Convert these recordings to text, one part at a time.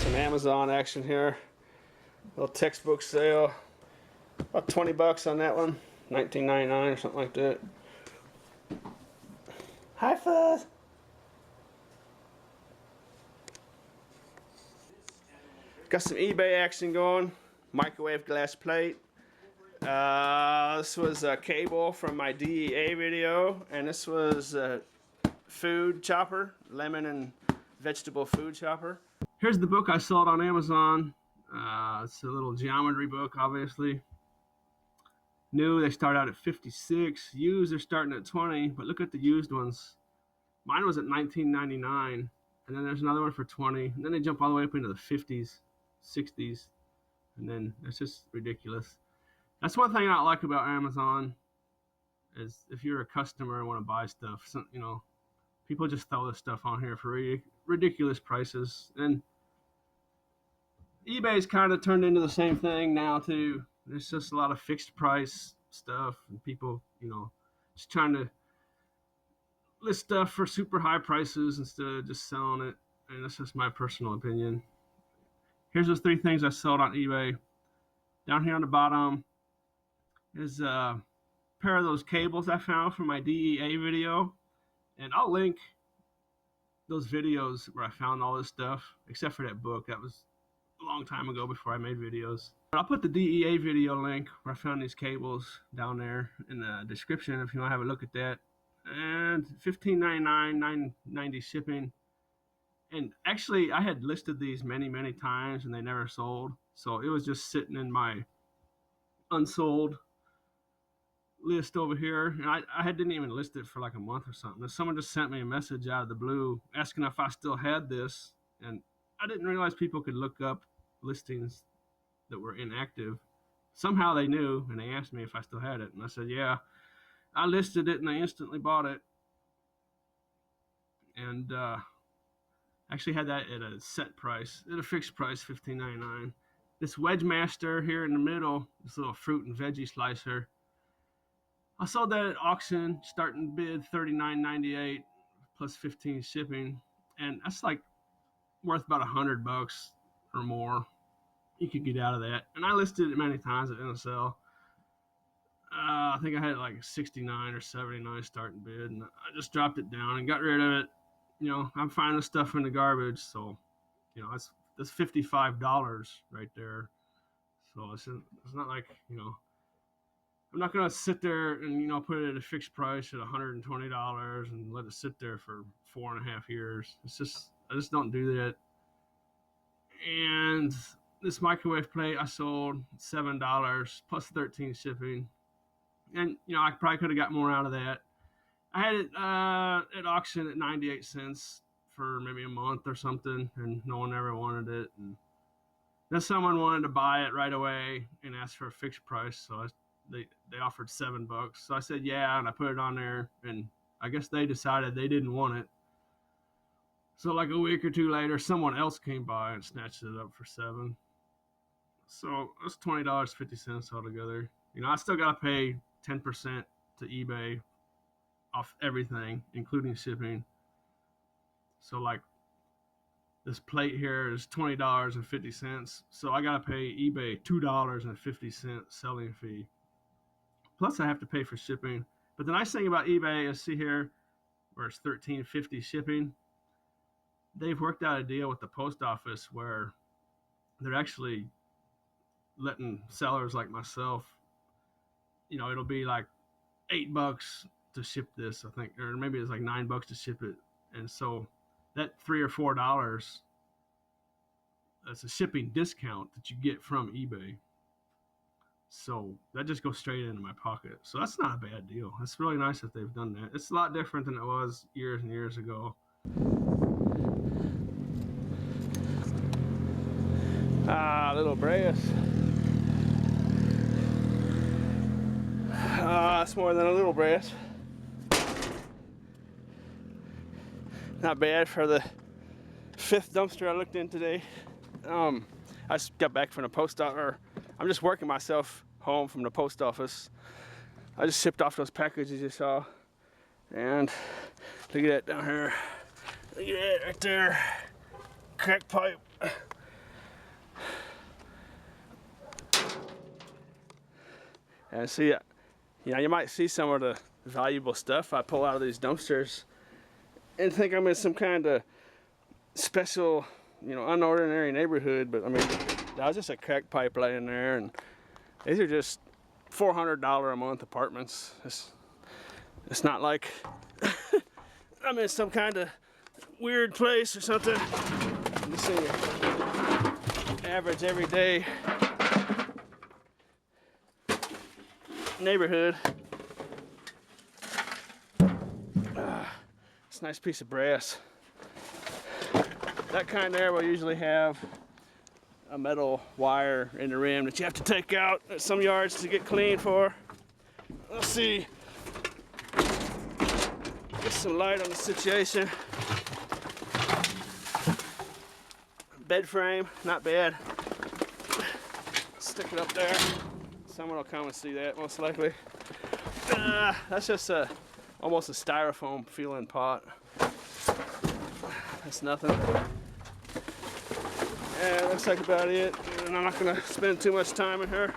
Some Amazon action here. Little textbook sale. About 20 bucks on that one. $19.99 or something like that. Hi, Fuzz. Got some eBay action going. Microwave glass plate. This was a cable from my DEA video, and this was a food chopper, lemon and vegetable food chopper. Here's the book I sold on Amazon. It's a little geometry book, obviously. New, they start out at 56. Used, they're starting at 20, but look at the used ones. Mine was at $19.99, and then there's another one for 20, and then they jump all the way up into the 50s, 60s, and then it's just ridiculous. That's one thing I like about Amazon, is if you're a customer and want to buy stuff, you know, people just throw this stuff on here for ridiculous prices. And eBay's kind of turned into the same thing now too. There's just a lot of fixed price stuff, and people, you know, just trying to list stuff for super high prices instead of just selling it. And that's just my personal opinion. Here's those 3 things I sold on eBay. Down here on the bottom is a pair of those cables I found from my DEA video. And I'll link those videos where I found all this stuff, except for that book. That was a long time ago before I made videos. But I'll put the DEA video link where I found these cables down there in the description if you want to have a look at that. And $15.99, $9.90 shipping. And actually, I had listed these many times and they never sold. So it was just sitting in my unsold list over here. And I didn't even list it for like a month or something. And someone just sent me a message out of the blue asking if I still had this. And I didn't realize people could look up listings that were inactive. Somehow they knew, and they asked me if I still had it. And I said, yeah. I listed it and they instantly bought it. And actually had that at a set price, at a fixed price, $15.99. This Wedge Master here in the middle, this little fruit and veggie slicer, I sold that at auction, starting bid $39.98 plus 15 shipping, and that's like worth about $100 or more. You could get out of that, and I listed it many times at NSL. I think I had like 69 or 79 starting bid, and I just dropped it down and got rid of it. You know, I'm finding stuff in the garbage, so you know that's $55 right there. So it's not like, you know, I'm not gonna sit there and, you know, put it at a fixed price at $120 and let it sit there for 4.5 years. It's just, I just don't do that. And this microwave plate I sold $7 plus 13 shipping, and you know I probably could have got more out of that. I had it at auction at 98 cents for maybe a month or something, and no one ever wanted it. And then someone wanted to buy it right away and asked for a fixed price, so they offered $7. So I said yeah, and I put it on there, and I guess they decided they didn't want it. So like a week or two later, someone else came by and snatched it up for $7. So that's $20.50 altogether. You know, I still got to pay 10% to eBay off everything, including shipping. So like this plate here is $20.50. So I got to pay eBay $2.50 selling fee. Plus I have to pay for shipping. But the nice thing about eBay is, see here where it's $13.50 shipping. They've worked out a deal with the post office where they're actually letting sellers like myself, you know, it'll be like $8 to ship this, I think, or maybe it's like $9 to ship it. And so that $3 or $4, that's a shipping discount that you get from eBay. So that just goes straight into my pocket. So that's not a bad deal. It's really nice that they've done that. It's a lot different than it was years and years ago. Little brass. That's more than a little brass. Not bad for the 5th dumpster I looked in today. I just got back from the post office, or I'm just working myself home from the post office. I just shipped off those packages you saw. And look at that down here. Look at that right there. Crack pipe. And see, you know, you might see some of the valuable stuff I pull out of these dumpsters and think I'm in some kind of special, you know, unordinary neighborhood, but I mean, that was just a crack pipe laying there, and these are just $400 a month apartments. It's not like I'm in some kind of weird place or something. Let me see, average everyday neighborhood. It's a nice piece of brass. That kind there will usually have a metal wire in the rim that you have to take out at some yards to get clean for. Let's see. Get some light on the situation. Bed frame, not bad. Stick it up there. Someone will come and see that, most likely. That's just almost a styrofoam feeling pot. That's nothing. Yeah, looks like about it. And I'm not gonna spend too much time in here.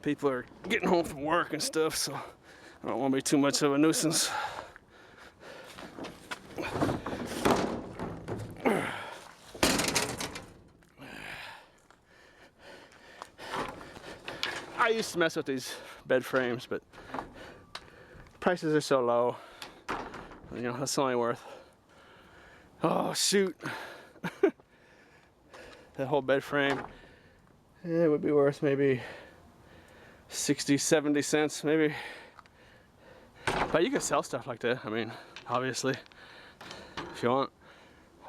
People are getting home from work and stuff, so I don't want to be too much of a nuisance. I used to mess with these bed frames, but prices are so low. You know, that's only worth. Oh shoot! That whole bed frame, it would be worth maybe 60, 70 cents, maybe. But you can sell stuff like that. I mean, obviously, if you want.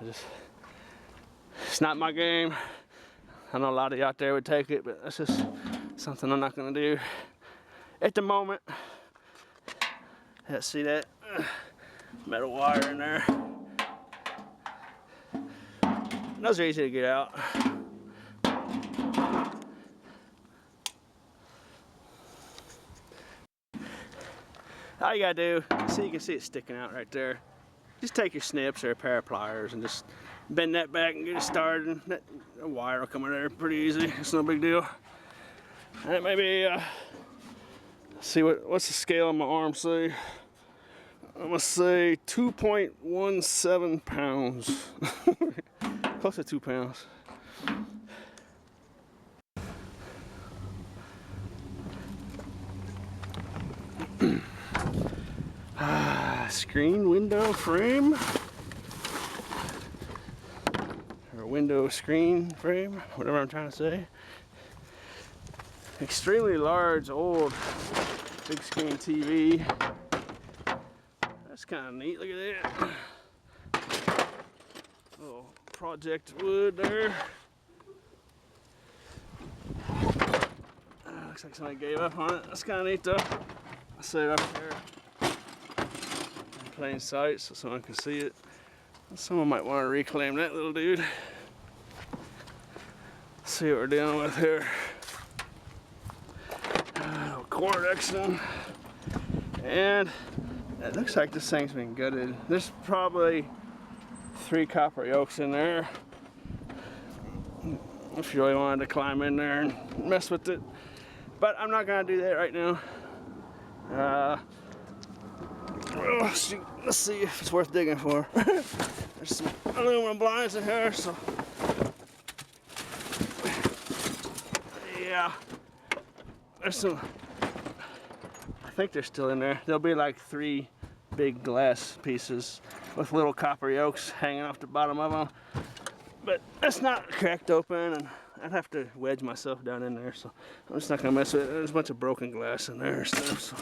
It's not my game. I know a lot of you out there would take it, but that's just something I'm not gonna do at the moment. Yeah, see that metal wire in there? Those are easy to get out. All you gotta do, see, you can see it sticking out right there. Just take your snips or a pair of pliers and just bend that back and get it started. That wire will come in there pretty easy. It's no big deal. And it may be, see what's the scale on my arm say? I'm gonna say 2.17 pounds. Close to 2 pounds. Screen window frame, or window screen frame, whatever I'm trying to say. Extremely large, old, big screen TV. That's kind of neat. Look at that. Little project wood there. Looks like somebody gave up on it. That's kind of neat though. I'll set it up here in plain sight so someone can see it. Someone might want to reclaim that little dude. Let's see what we're dealing with here. Cord action. And it looks like this thing's been gutted. There's probably 3 copper yokes in there. If you really wanted to climb in there and mess with it. But I'm not gonna do that right now. Let's see if it's worth digging for. There's some aluminum blinds in here, so yeah. There's some, I think they're still in there. There'll be like 3 big glass pieces with little copper yokes hanging off the bottom of them. But it's not cracked open, and I'd have to wedge myself down in there, so I'm just not gonna mess with it. There's a bunch of broken glass in there and stuff, so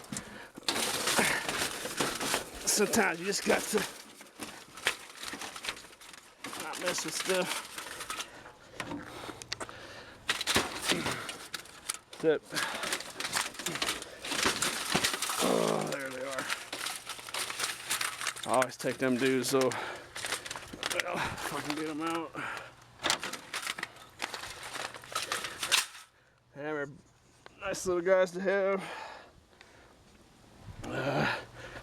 sometimes you just got to not mess with stuff. That, oh, there they are. I always take them dudes, so well, if I can get them out. And they're nice little guys to have.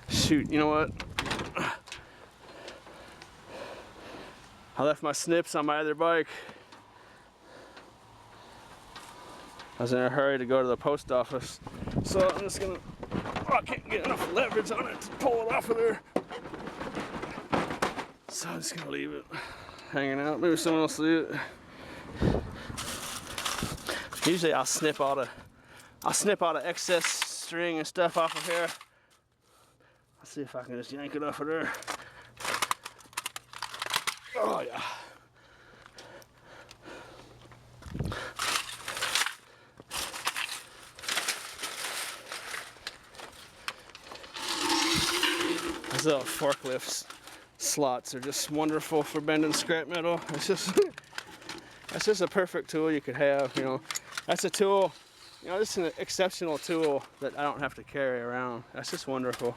Shoot, you know what? I left my snips on my other bike. I was in a hurry to go to the post office, so I'm just gonna, oh, I can't get enough leverage on it to pull it off of there. So I'm just gonna leave it hanging out. Maybe someone will see it. Usually I'll snip all the excess string and stuff off of here. I'll see if I can just yank it off of there. Oh yeah. These little forklifts slots are just wonderful for bending scrap metal. It's just that's just a perfect tool you could have, you know. That's a tool, you know, this is an exceptional tool that I don't have to carry around. That's just wonderful.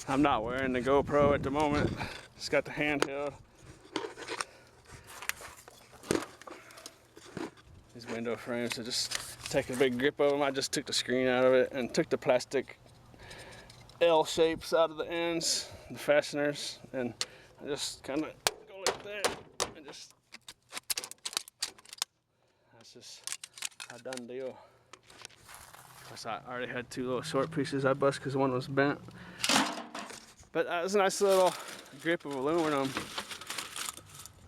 I'm not wearing the GoPro at the moment. Just got the handheld. These window frames are just taking a big grip of them. I just took the screen out of it and took the plastic L shapes out of the ends, the fasteners, and I just kind of go like that and just, that's just a done deal. Plus I already had two little short pieces I bust because one was bent. But that was a nice little grip of aluminum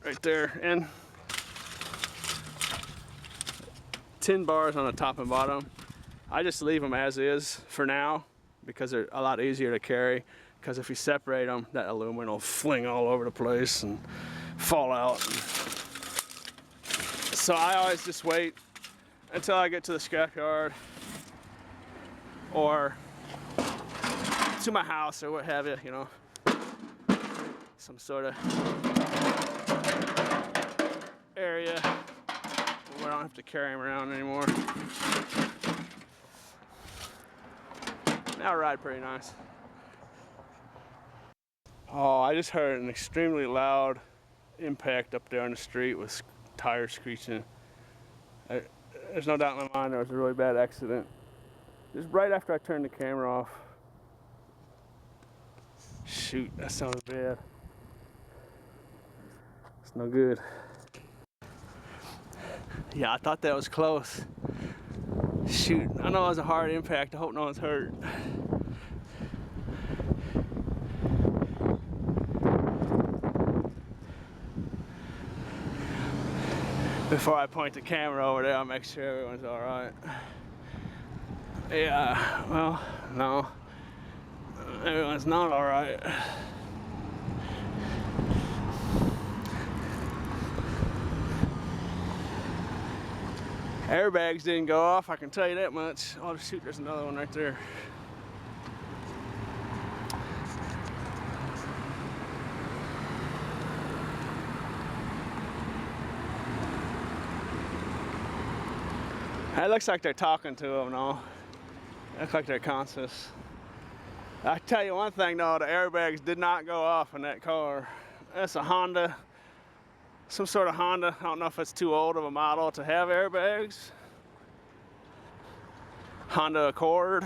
right there, and 10 bars on the top and bottom. I just leave them as is for now because they're a lot easier to carry, because if you separate them, that aluminum will fling all over the place and fall out. So I always just wait until I get to the scrapyard or to my house or what have you, you know, some sort of area where I don't have to carry them around anymore. Now ride pretty nice. Oh, I just heard an extremely loud impact up there on the street with tires screeching. There's no doubt in my mind there was a really bad accident. Just right after I turned the camera off. Shoot, that sounds bad. It's no good. Yeah, I thought that was close. Shoot, I know it was a hard impact. I hope no one's hurt. Before I point the camera over there, I'll make sure everyone's all right. Yeah, well, no. Everyone's not all right. Airbags didn't go off, I can tell you that much. Oh shoot, there's another one right there. It looks like they're talking to them, though. Looks like they're conscious. I tell you one thing though, the airbags did not go off in that car. That's a Honda, some sort of Honda. I don't know if it's too old of a model to have airbags. Honda Accord.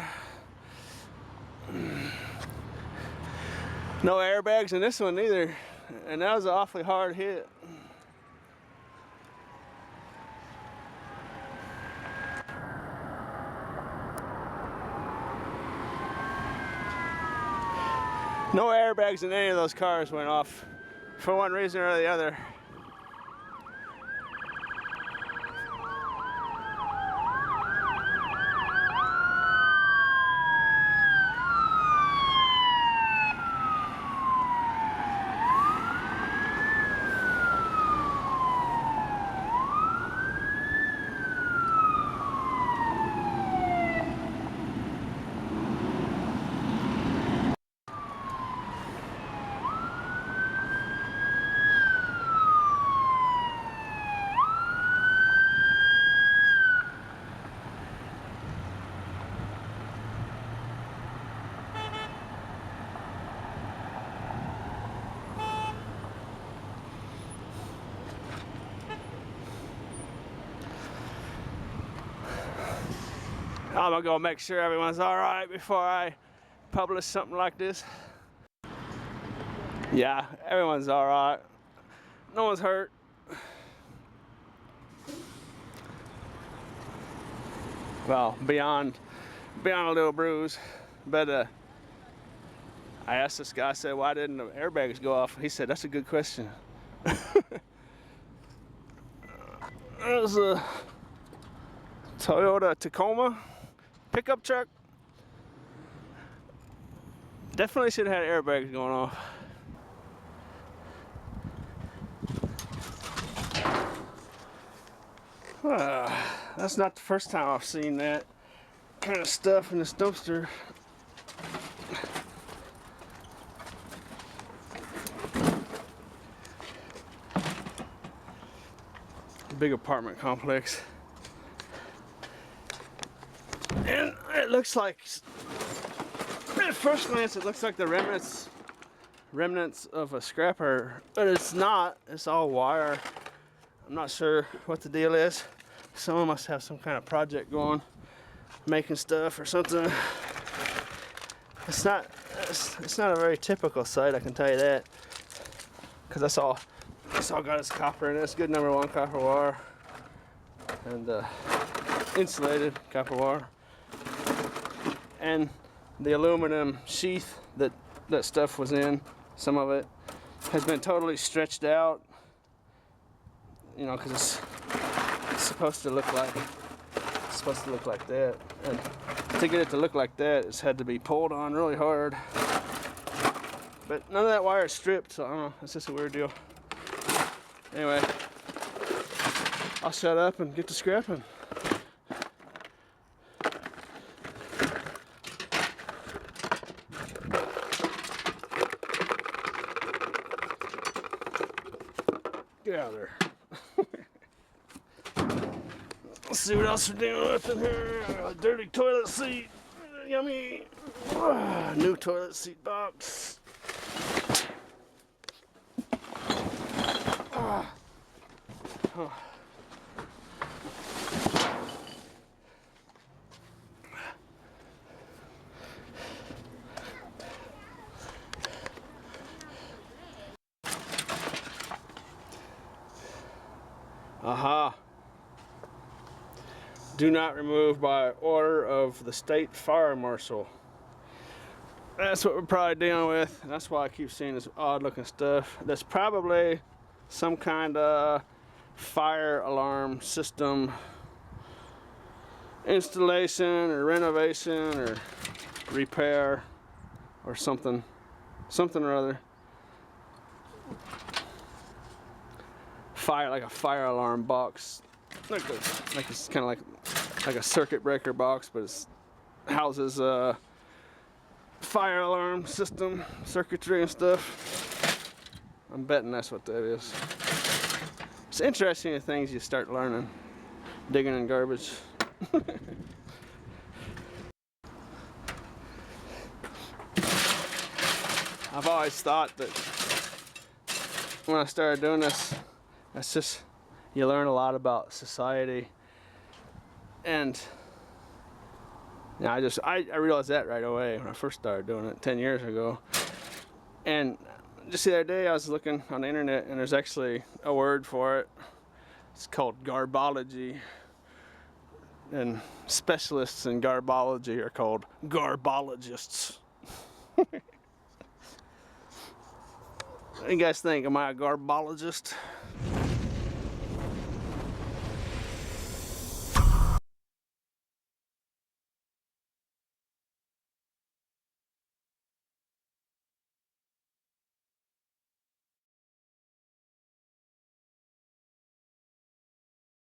No airbags in this one either. And that was an awfully hard hit. No airbags in any of those cars went off for one reason or the other. I'm gonna go make sure everyone's all right before I publish something like this. Yeah, everyone's all right. No one's hurt. Well, beyond a little bruise. But I asked this guy, I said, why didn't the airbags go off? He said, that's a good question. There's a Toyota Tacoma pickup truck. Definitely should have had airbags going off. That's not the first time I've seen that kind of stuff in this dumpster. Big apartment complex. And it looks like, at first glance, it looks like the remnants of a scrapper, but it's not. It's all wire. I'm not sure what the deal is. Someone must have some kind of project going, making stuff or something. It's not a very typical site, I can tell you that, because that's all got its copper in it. It's good #1 copper wire and insulated copper wire, and the aluminum sheath that stuff was in, some of it has been totally stretched out, you know, because it's supposed to look like that, and to get it to look like that, it's had to be pulled on really hard. But none of that wire is stripped, so I don't know, it's just a weird deal. Anyway, I'll shut up and get to scrapping. Get out of there. Let's see what else we're dealing with in here. A dirty toilet seat. Yummy. New toilet seat box. Aha. Do not remove by order of the state fire marshal. That's what we're probably dealing with. That's why I keep seeing this odd looking stuff. That's probably some kind of fire alarm system installation or renovation or repair or something or other. Like a fire alarm box, like it's kind of like a circuit breaker box, but it houses a fire alarm system, circuitry and stuff. I'm betting that's what that is. It's interesting the things you start learning, digging in garbage. I've always thought that when I started doing this, that's just, you learn a lot about society, and you know, I realized that right away when I first started doing it 10 years ago. And just the other day I was looking on the internet, and there's actually a word for it. It's called garbology, and specialists in garbology are called garbologists. What do you guys think? Am I a garbologist?